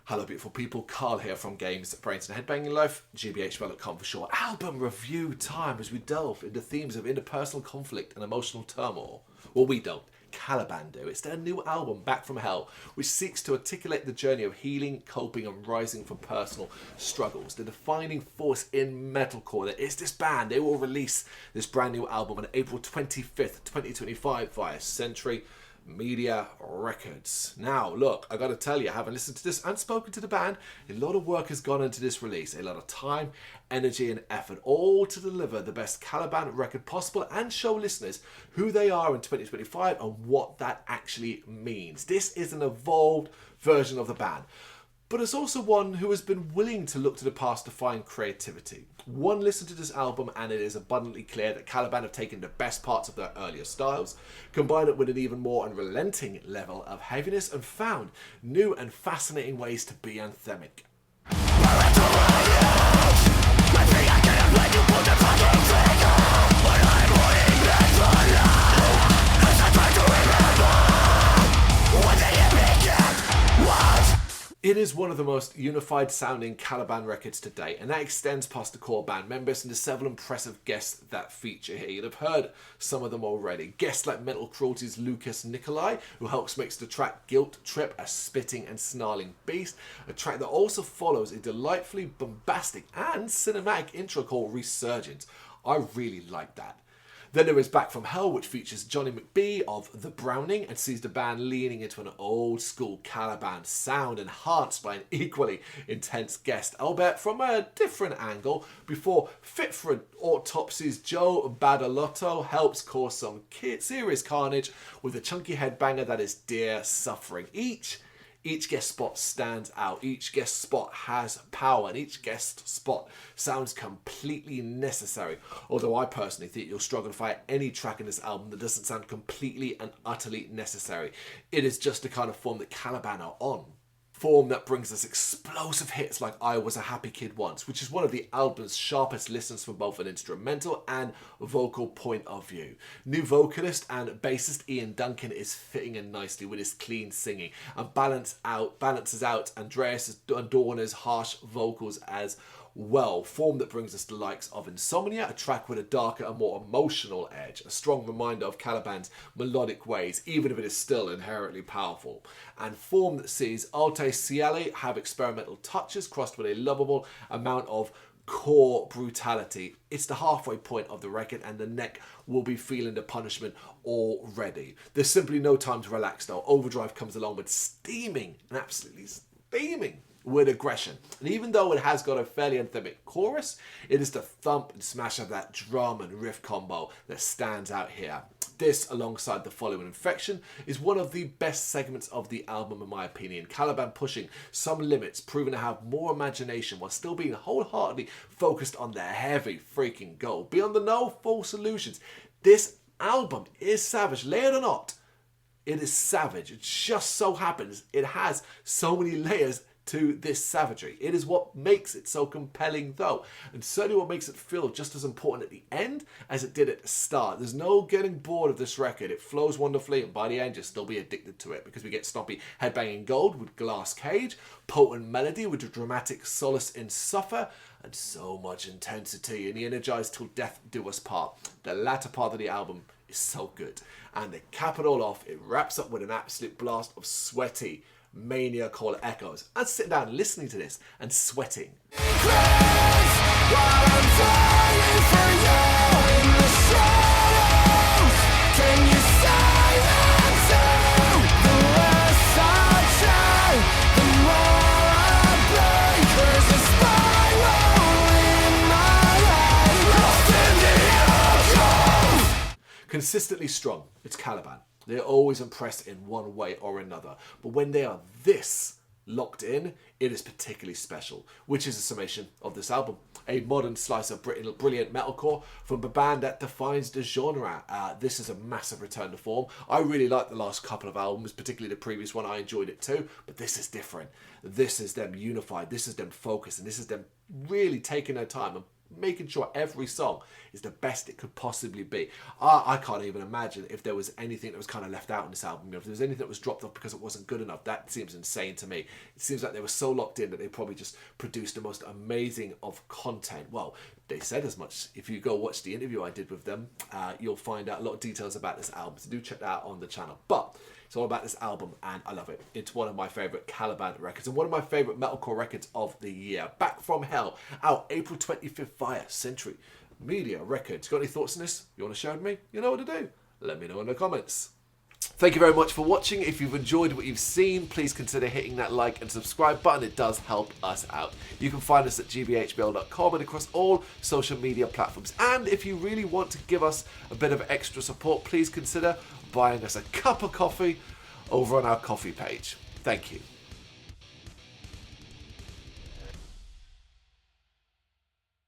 Hello beautiful people, Carl here from Brrraaains A Head-Banging Life, gbhblofficial for short. Album review time as we delve into themes of interpersonal conflict and emotional turmoil. Well, we don't. Caliban do. It's their new album, Back from Hell, which seeks to articulate the journey of healing, coping and rising from personal struggles. The defining force in metalcore that is this band. They will release this brand new album on April 25th, 2025 via Century Media Records. Now, look, I gotta tell you, having listened to this and spoken to the band, a lot of work has gone into this release, a lot of time, energy and effort, all to deliver the best Caliban record possible and show listeners who they are in 2025 and what that actually means. This is an evolved version of the band, but it's also one who has been willing to look to the past to find creativity. One listen to this album and it is abundantly clear that Caliban have taken the best parts of their earlier styles, combined it with an even more unrelenting level of heaviness and found new and fascinating ways to be anthemic. It is one of the most unified sounding Caliban records to date, and that extends past the core band members and the several impressive guests that feature here. You'd have heard some of them already. Guests like Mental Cruelty's Lucas Nicolai, who helps mix the track Guilt Trip, a spitting and snarling beast, a track that also follows a delightfully bombastic and cinematic intro called Resurgence. I really like that. Then there is Back from Hell, which features Johnny McBee of The Browning and sees the band leaning into an old school Caliban sound enhanced by an equally intense guest, albeit from a different angle, before Fit for an Autopsy's Joe Badalotto helps cause some serious carnage with a chunky headbanger that is Dear Suffering. Each guest spot stands out, each guest spot has power, and each guest spot sounds completely necessary. Although I personally think you'll struggle to find any track in this album that doesn't sound completely and utterly necessary. It is just the kind of form that Caliban are on. Form that brings us explosive hits like I Was a Happy Kid Once, which is one of the album's sharpest listens from both an instrumental and vocal point of view. New vocalist and bassist Ian Duncan is fitting in nicely with his clean singing and balances out Andreas Adorno's harsh vocals as well. Form that brings us the likes of Insomnia, a track with a darker and more emotional edge, a strong reminder of Caliban's melodic ways, even if it is still inherently powerful. And form that sees Alte Cieli have experimental touches crossed with a lovable amount of core brutality. It's the halfway point of the record and the neck will be feeling the punishment already. There's simply no time to relax though. Overdrive comes along with steaming and absolutely steaming with aggression. And even though it has got a fairly anthemic chorus, it is the thump and smash of that drum and riff combo that stands out here. This, alongside the following Infection, is one of the best segments of the album in my opinion. Caliban pushing some limits, proving to have more imagination while still being wholeheartedly focused on their heavy freaking goal. Beyond the no false illusions, this album is savage. Layered or not, it is savage. It just so happens it has so many layers to this savagery. It is what makes it so compelling though, and certainly what makes it feel just as important at the end as it did at the start. There's no getting bored of this record. It flows wonderfully, and by the end you'll still be addicted to it because we get stompy headbanging gold with Glass Cage, potent melody with the dramatic solace in Suffer, and so much intensity in the Energized Till Death Do Us Part. The latter part of the album is so good, and to cap it all off, it wraps up with an absolute blast of sweaty mania called Echoes. I'd sit down listening to this and sweating. Consistently strong, it's Caliban. They're always impressed in one way or another. But when they are this locked in, it is particularly special, which is a summation of this album. A modern slice of brilliant metalcore from a band that defines the genre. This is a massive return to form. I really like the last couple of albums, particularly the previous one. I enjoyed it too, but this is different. This is them unified, this is them focused, and this is them really taking their time and making sure every song is the best it could possibly be. I can't even imagine if there was anything that was kind of left out in this album. If there was anything that was dropped off because it wasn't good enough, that seems insane to me. It seems like they were so locked in that they probably just produced the most amazing of content. Well, they said as much. If you go watch the interview I did with them, you'll find out a lot of details about this album. So do check that out on the channel. But it's all about this album, and I love it. It's one of my favourite Caliban records and one of my favourite metalcore records of the year. Back from Hell, out April 25th via Century Media Records. Got any thoughts on this? You want to share with me? You know what to do. Let me know in the comments. Thank you very much for watching. If you've enjoyed what you've seen, please consider hitting that like and subscribe button. It does help us out. You can find us at gbhbl.com and across all social media platforms. And if you really want to give us a bit of extra support, please consider buying us a cup of coffee over on our coffee page. Thank you.